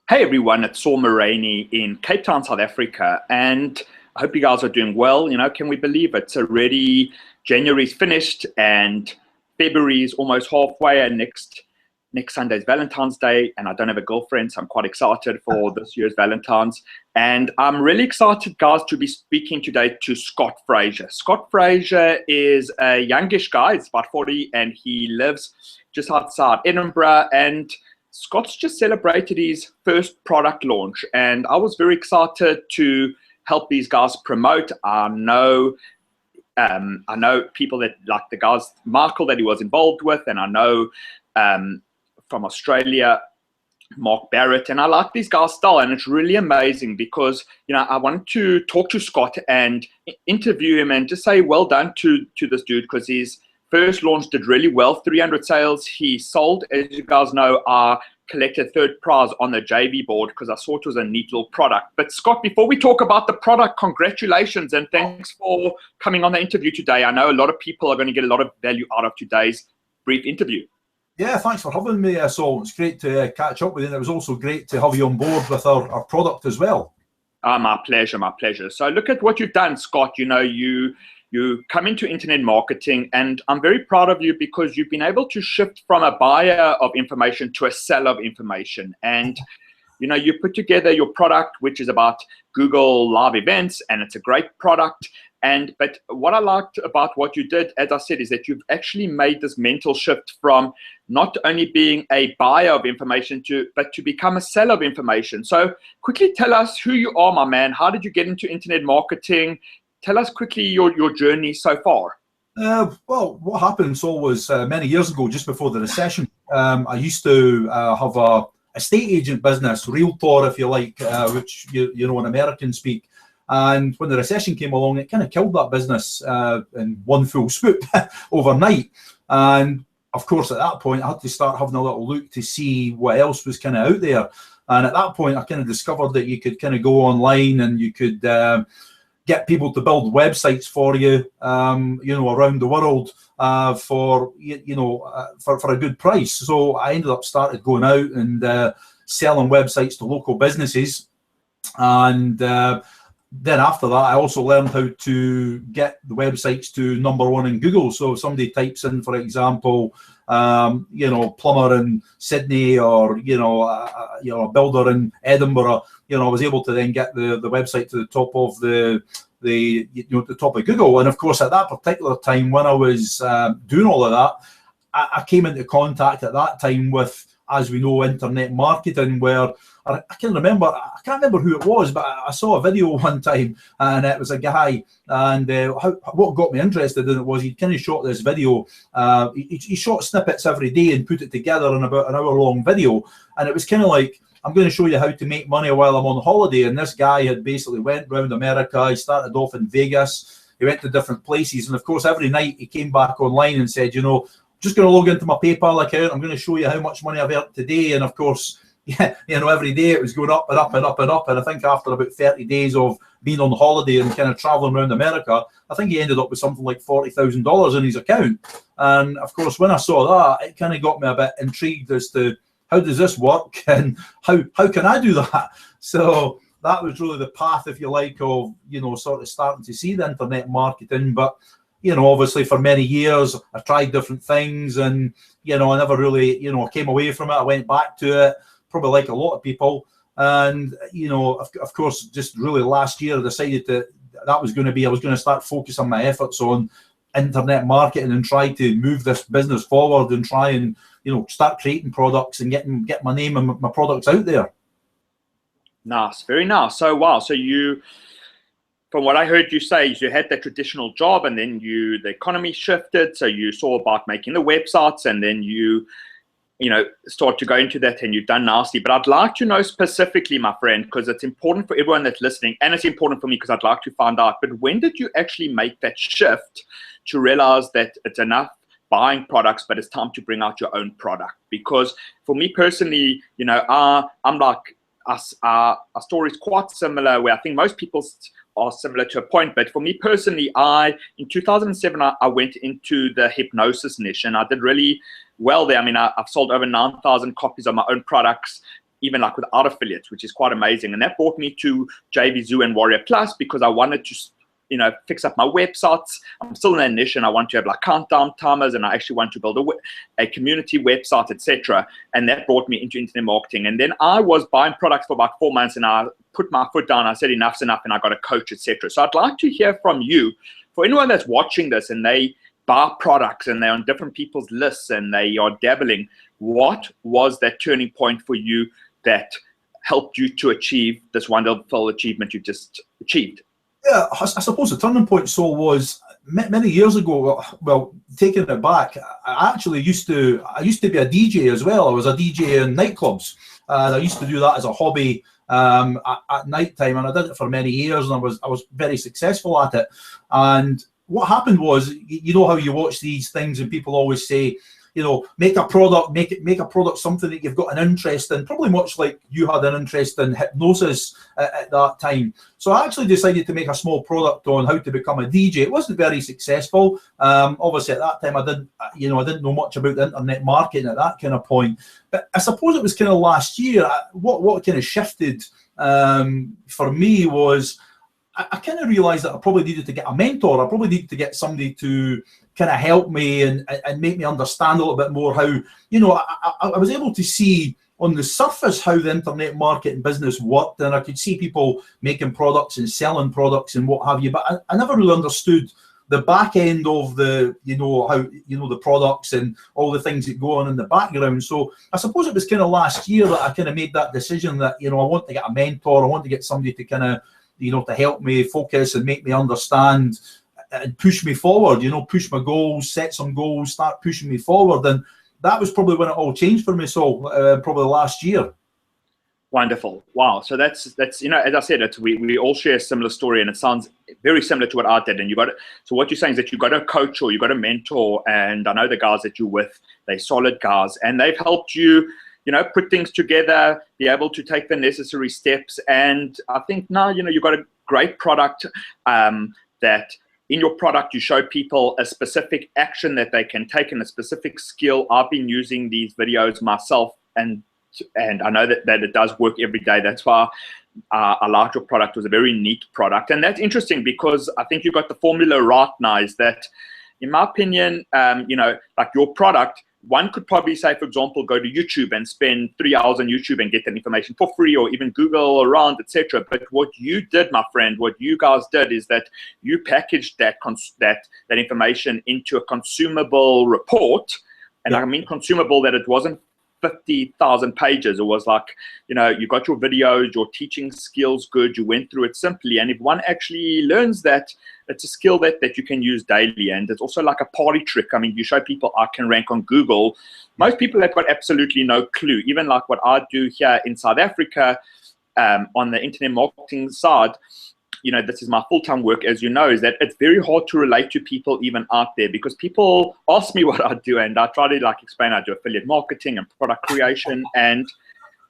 Hey everyone, it's Saul in Cape Town, South Africa, and I hope you guys are doing well. Can we believe it's already January's finished and February's almost halfway, and next Sunday's Valentine's Day, and I don't have a girlfriend, so I'm quite excited for this year's Valentine's. And I'm really excited, guys, to be speaking today to Scott Fraser. Scott Fraser is a youngish guy, he's about 40, and he lives just outside Edinburgh, and Scott's just celebrated his first product launch, and I was very excited to help these guys promote. I know people that like the guys, Michael, that he was involved with, and I know from Australia, Mark Barrett, and I like these guys' style, and it's really amazing because I wanted to talk to Scott and interview him and just say well done to this dude, because his first launch did really well, 300 sales. He sold, as you guys know, I collected third prize on the JV board because I thought it was a neat little product. But Scott, before we talk about the product, congratulations and thanks for coming on the interview today. I know a lot of people are going to get a lot of value out of today's brief interview. Yeah, thanks for having me, Saul. It's great to catch up with you, and it was also great to have you on board with our product as well. My pleasure, my pleasure. So look at what you've done, Scott. You come into internet marketing, and I'm very proud of you because you've been able to shift from a buyer of information to a seller of information. And you put together your product, which is about Google Live events, and it's a great product. But what I liked about what you did, as I said, is that you've actually made this mental shift from not only being a buyer of information but to become a seller of information. So quickly tell us who you are, my man. How did you get into internet marketing? Tell us quickly your journey so far. Well, what happened, Saul, was many years ago, just before the recession, I used to have a estate agent business, realtor, if you like, which you know in American speak. And when the recession came along, it kind of killed that business in one full swoop overnight. And of course, at that point, I had to start having a little look to see what else was kind of out there. And at that point, I kind of discovered that you could kind of go online and you could get people to build websites for you, around the world for a good price. So I ended up started going out and selling websites to local businesses, and then after that, I also learned how to get the websites to #1 in Google. So if somebody types in, for example, plumber in Sydney, or a builder in Edinburgh, I was able to then get the website to the top of the top of Google. And of course, at that particular time, when I was doing all of that, I came into contact at that time with, as we know, internet marketing, where I can't remember who it was, but I saw a video one time, and it was a guy, and what got me interested in it was he'd kind of shot this video. He shot snippets every day and put it together in about an hour-long video, and it was kind of like, I'm going to show you how to make money while I'm on holiday. And this guy had basically went around America. He started off in Vegas. He went to different places, and of course, every night he came back online and said, just going to log into my PayPal account. I'm going to show you how much money I've earned today. And of course, every day it was going up and up and up and up. And I think after about 30 days of being on holiday and kind of traveling around America, I think he ended up with something like $40,000 in his account. And of course, when I saw that, it kind of got me a bit intrigued as to how does this work and how can I do that? So that was really the path, if you like, of, sort of starting to see the internet marketing. But obviously for many years, I tried different things, and, I never really, came away from it. I went back to it, probably like a lot of people. And, of course, just really last year, I decided that was going to be, I was going to start focusing my efforts on internet marketing and try to move this business forward and try and, start creating products and get my name and my products out there. Nice, very nice. So, wow. So from what I heard you say, is you had that traditional job, and then the economy shifted. So you saw about making the websites, and then you start to go into that, and you've done nicely. But I'd like to know specifically, my friend, because it's important for everyone that's listening, and it's important for me because I'd like to find out. But when did you actually make that shift to realize that it's enough buying products, but it's time to bring out your own product? Because for me personally, I'm like, our story is quite similar, where I think most people are similar to a point. But for me personally, in 2007, I went into the hypnosis niche, and I did really well there. I mean, I've sold over 9,000 copies of my own products, even like without affiliates, which is quite amazing. And that brought me to JV Zoo and Warrior Plus because I wanted to, you know, fix up my websites. I'm still in that niche and I want to have like countdown timers, and I actually want to build a community website, etc. And that brought me into internet marketing. And then I was buying products for about 4 months and I put my foot down. I said enough's enough, and I got a coach, etc. So I'd like to hear from you, for anyone that's watching this and they buy products and they're on different people's lists and they are dabbling, what was that turning point for you that helped you to achieve this wonderful achievement you just achieved? Yeah, I suppose the turning point, Saul, was many years ago. Well, taking it back, I actually used to be a DJ as well. I was a DJ in nightclubs. I used to do that as a hobby at night time, and I did it for many years, and I was very successful at it. And what happened was, you know how you watch these things and people always say, you know, make a product something that you've got an interest in, probably much like you had an interest in hypnosis at that time. So I actually decided to make a small product on how to become a DJ. It wasn't very successful. Obviously at that time I didn't know much about the internet marketing at that kind of point. But I suppose it was kind of last year, what kind of shifted for me was I kind of realized that I probably needed to get a mentor. I probably needed to get somebody to kind of help me and make me understand a little bit more how, you know, I was able to see on the surface how the internet marketing business worked, and I could see people making products and selling products and what have you, but I never really understood the back end of the, you know, how, you know, the products and all the things that go on in the background. So I suppose it was kind of last year that I kind of made that decision that, you know, I want to get a mentor. I want to get somebody to kind of, you know, to help me focus and make me understand and push me forward, you know, push my goals, set some goals, start pushing me forward. And that was probably when it all changed for me, so probably last year. Wonderful. Wow. So that's you know, as I said, we all share a similar story, and it sounds very similar to what I did. And so what you're saying is that you got a coach or you got a mentor, and I know the guys that you're with, they're solid guys, and they've helped you, you know, put things together, be able to take the necessary steps. And I think now, you know, you've got a great product that in your product, you show people a specific action that they can take and a specific skill. I've been using these videos myself, and I know that it does work every day. That's why I like your product. It was a very neat product. And that's interesting because I think you got the formula right now, is that, in my opinion, you know, like your product, one could probably say, for example, go to YouTube and spend 3 hours on YouTube and get that information for free, or even Google around, etc. But what you did, my friend, what you guys did is that you packaged that information into a consumable report. And I mean consumable, that it wasn't 50,000 pages. It was like, you know, you got your videos, your teaching skills good, you went through it simply. And if one actually learns that, it's a skill that you can use daily. And it's also like a party trick. I mean, you show people I can rank on Google. Most people have got absolutely no clue. Even like what I do here in South Africa on the internet marketing side, you know, this is my full-time work, as you know, is that it's very hard to relate to people even out there, because people ask me what I do, and I try to like explain I do affiliate marketing and product creation, and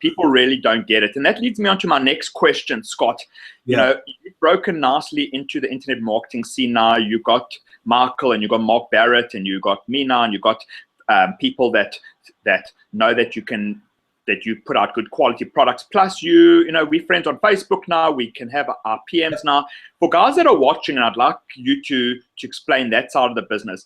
people really don't get it. And that leads me on to my next question, Scott. You know, you've broken nicely into the internet marketing scene now. You got Michael, and you got Mark Barrett, and you got me now, and you got people that know that you put out good quality products. Plus, you know, we're friends on Facebook now. We can have our PMs now. For guys that are watching, and I'd like you to explain that side of the business,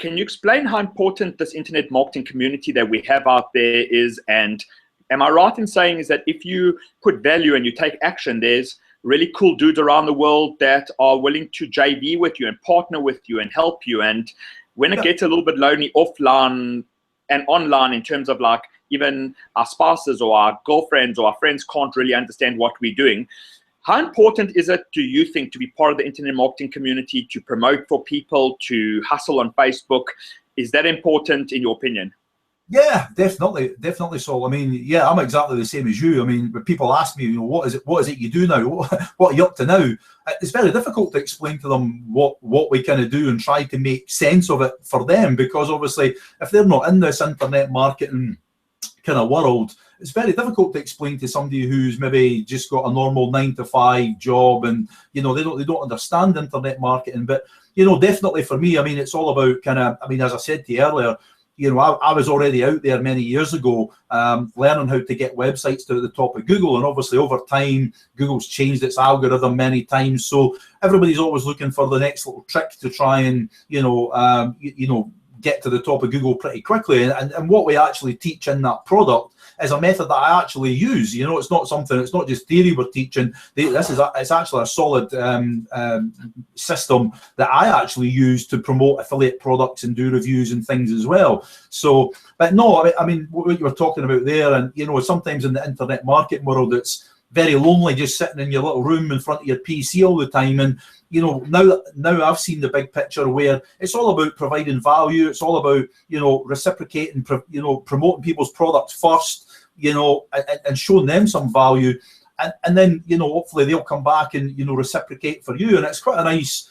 can you explain how important this internet marketing community that we have out there is? And am I right in saying is that if you put value and you take action, there's really cool dudes around the world that are willing to JV with you and partner with you and help you? And when it gets a little bit lonely offline and online, in terms of like, even our spouses or our girlfriends or our friends can't really understand what we're doing, how important is it, do you think, to be part of the internet marketing community, to promote for people, to hustle on Facebook? Is that important in your opinion? Yeah, definitely, Saul. I mean, yeah, I'm exactly the same as you. I mean, when people ask me, you know, what is it you do now? What are you up to now? It's very difficult to explain to them what we kind of do and try to make sense of it for them, because obviously, if they're not in this internet marketing kind of world, it's very difficult to explain to somebody who's maybe just got a normal 9-to-5 job, and you know, they don't understand internet marketing. But you know, definitely for me, I mean, it's all about kind of, I mean, as I said to you earlier, you know, I was already out there many years ago, learning how to get websites to the top of Google. And obviously over time, Google's changed its algorithm many times. So everybody's always looking for the next little trick to try and, get to the top of Google pretty quickly. And what we actually teach in that product is a method that I actually use. You know, it's not just theory we're teaching. It's actually a solid system that I actually use to promote affiliate products and do reviews and things as well. So, but no, I mean, what you were talking about there, and, you know, sometimes in the internet marketing world, it's very lonely just sitting in your little room in front of your PC all the time. And, you know, now I've seen the big picture where it's all about providing value. It's all about, you know, reciprocating, you know, promoting people's products first, you know, and showing them some value. And then, you know, hopefully they'll come back and, you know, reciprocate for you. And it's quite a nice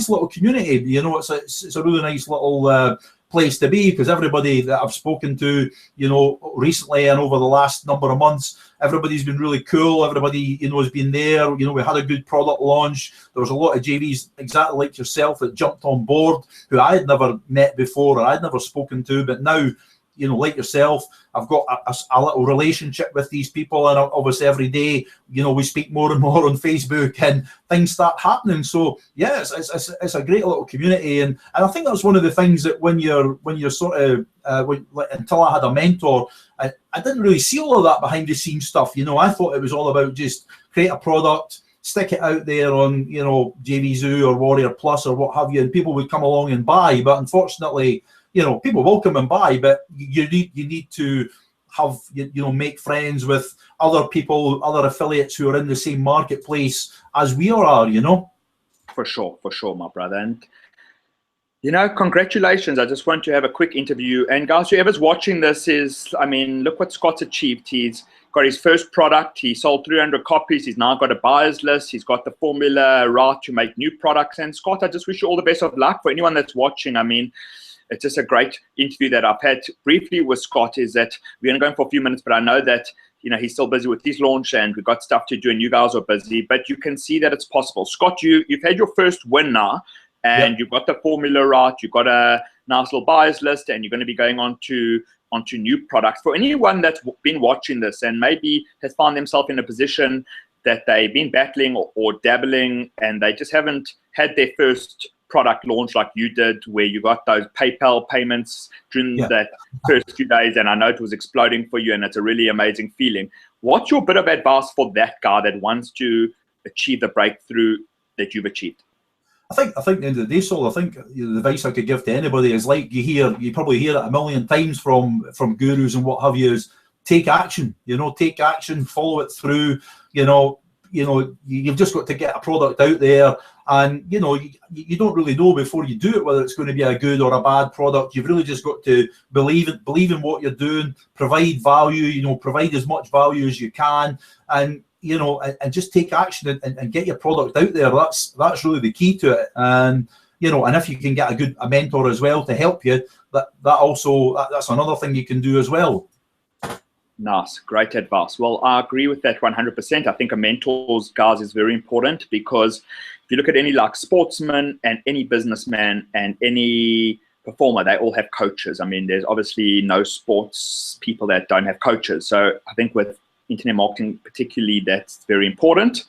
little community. You know, it's a really nice little place to be, because everybody that I've spoken to, you know, recently and over the last number of months, everybody's been really cool. Everybody, you know, has been there. You know, we had a good product launch. There was a lot of JVs exactly like yourself that jumped on board, who I had never met before or I'd never spoken to, but now, you know, like yourself, I've got a little relationship with these people, and obviously every day, you know, we speak more and more on Facebook, and things start happening. So yeah, it's a great little community, and I think that's one of the things that when you're sort of until I had a mentor, I didn't really see all of that behind the scenes stuff. You know, I thought it was all about just create a product, stick it out there on, you know, JVZoo or Warrior Plus or what have you, and people would come along and buy. But unfortunately, you know, people will come and buy, but you need to have, you know, make friends with other people, other affiliates who are in the same marketplace as we are, you know. For sure, my brother. And, you know, congratulations. I just want to have a quick interview. And guys, whoever's watching this I mean, look what Scott's achieved. He's got his first product. He sold 300 copies. He's now got a buyer's list. He's got the formula right to make new products. And Scott, I just wish you all the best of luck. For anyone that's watching, I mean, it's just a great interview that I've had briefly with Scott. Is that we're going to go in for a few minutes, but I know that, you know, he's still busy with his launch and we've got stuff to do and you guys are busy, but you can see that it's possible. Scott, you've had your first win now, and You've got the formula right. You've got a nice little buyers list, and you're going to be going onto new products. For anyone that's been watching this and maybe has found themselves in a position that they've been battling or dabbling, and they just haven't had their first product launch like you did, where you got those PayPal payments during that first few days, and I know it was exploding for you, and it's a really amazing feeling. What's your bit of advice for that guy that wants to achieve the breakthrough that you've achieved? I think at the end of the day, Saul, I think the advice I could give to anybody is, like you probably hear it a million times from gurus and what have you, is take action. You know, take action, follow it through. You've just got to get a product out there, and you know, you don't really know before you do it whether it's going to be a good or a bad product. You've really just got to believe in what you're doing, provide value. You know, provide as much value as you can, and you know, and just take action and get your product out there. That's really the key to it. And you know, and if you can get a mentor as well to help you, that's another thing you can do as well. Nice, great advice. Well, I agree with that 100%. I think a mentor's, guys, is very important, because if you look at any like sportsman and any businessman and any performer, they all have coaches. I mean, there's obviously no sports people that don't have coaches. So I think with internet marketing particularly, that's very important.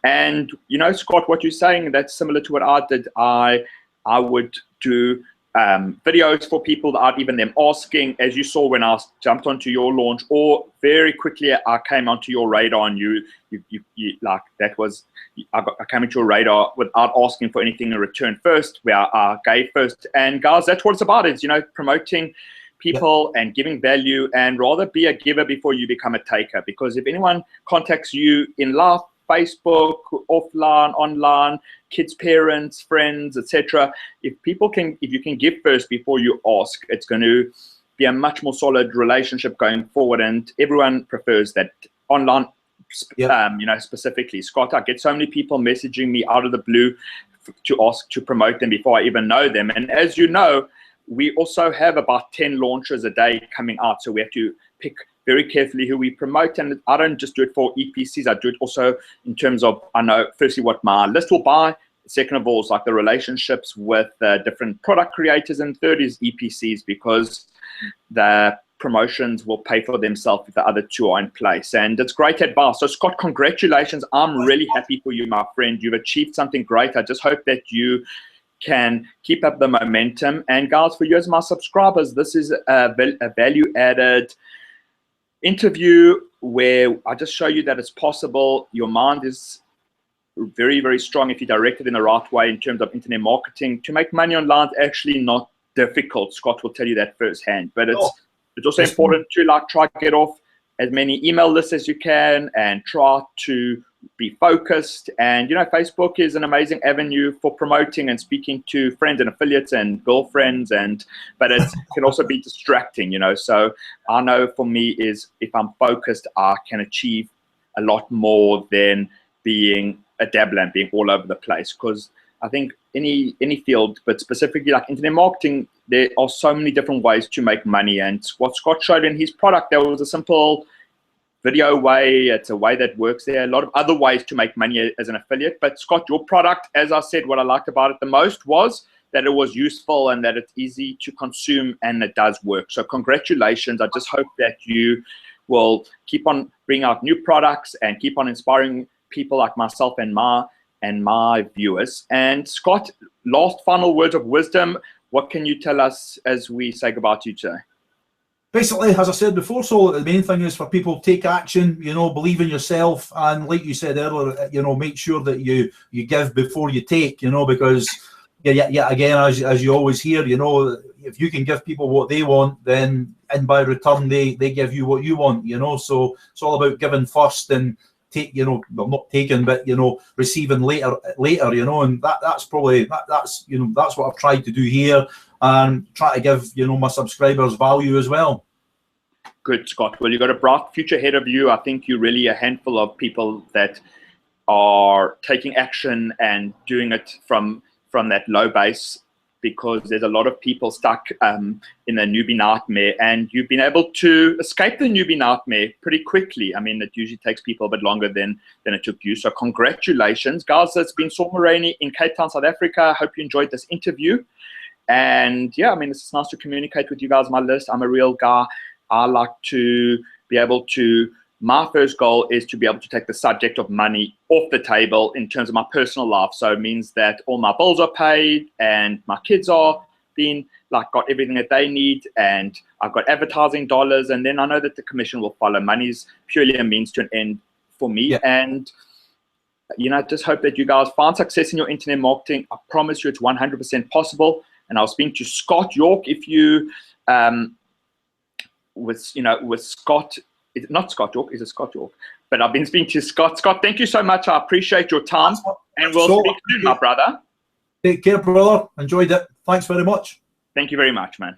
And you know, Scott, what you're saying, that's similar to what I did. I would do videos for people without even them asking, as you saw when I jumped onto your launch, or very quickly I came onto your radar, and you like, that was, I came into your radar without asking for anything in return first, where I gave first. And guys, that's what it's about, is, you know, promoting people and giving value, and rather be a giver before you become a taker. Because if anyone contacts you in life, Facebook, offline, online, kids, parents, friends, etc. If you can give first before you ask, it's going to be a much more solid relationship going forward. And everyone prefers that online. You know, specifically, Scott, I get so many people messaging me out of the blue to ask to promote them before I even know them. And as you know, we also have about 10 launches a day coming out, so we have to pick very carefully who we promote. And I don't just do it for EPCs, I do it also in terms of, I know firstly what my list will buy, second of all is like the relationships with different product creators, and third is EPCs, because the promotions will pay for themselves if the other two are in place. And it's great advice. So Scott, congratulations. I'm really happy for you, my friend. You've achieved something great. I just hope that you can keep up the momentum. And guys, for you as my subscribers, this is a value added interview where I just show you that it's possible. Your mind is very, very strong if you direct it in the right way in terms of internet marketing. To make money online is actually not difficult. Scott will tell you that firsthand. But it's also important to try to get off as many email lists as you can and try to be focused. And Facebook is an amazing avenue for promoting and speaking to friends and affiliates and girlfriends, but it can also be distracting, So I know for me is if I'm focused, I can achieve a lot more than being a dabbler and being all over the place. Because I think any field, but specifically like internet marketing, there are so many different ways to make money. And what Scott showed in his product, there was a simple video way. It's a way that works. There are a lot of other ways to make money as an affiliate. But Scott, your product, as I said, what I liked about it the most was that it was useful and that it's easy to consume and it does work. So congratulations. I just hope that you will keep on bringing out new products and keep on inspiring people like myself and my viewers. And Scott, last final words of wisdom. What can you tell us as we say goodbye to you today? Basically, as I said before, Saul, the main thing is for people to take action, believe in yourself. And like you said earlier, make sure that you give before you take, because again, as you always hear, if you can give people what they want, then and by return, they give you what you want, So it's all about giving first and well, not taking, but receiving later, and that's probably that's what I've tried to do here, and try to give my subscribers value as well. Good, Scott. Well, you've got a bright future ahead of you. I think you're really a handful of people that are taking action and doing it from that low base, because there's a lot of people stuck in a newbie nightmare, and you've been able to escape the newbie nightmare pretty quickly. I mean, it usually takes people a bit longer than it took you. So congratulations, guys. It's been Saul Moraney in Cape Town, South Africa. I hope you enjoyed this interview. And yeah, I mean, it's nice to communicate with you guys, my list. I'm a real guy. I like to be able to, my first goal is to be able to take the subject of money off the table in terms of my personal life. So it means that all my bills are paid and my kids are being got everything that they need, and I've got advertising dollars, and then I know that the commission will follow. Money's purely a means to an end for me. Yeah. And just hope that you guys find success in your internet marketing. I promise you it's 100% possible. And I was speaking to Scott York. If you with Scott, not Scott York, is it Scott York? But I've been speaking to Scott. Scott, thank you so much. I appreciate your time, and we'll speak soon, my brother. Take care, brother. Enjoyed it. Thanks very much. Thank you very much, man.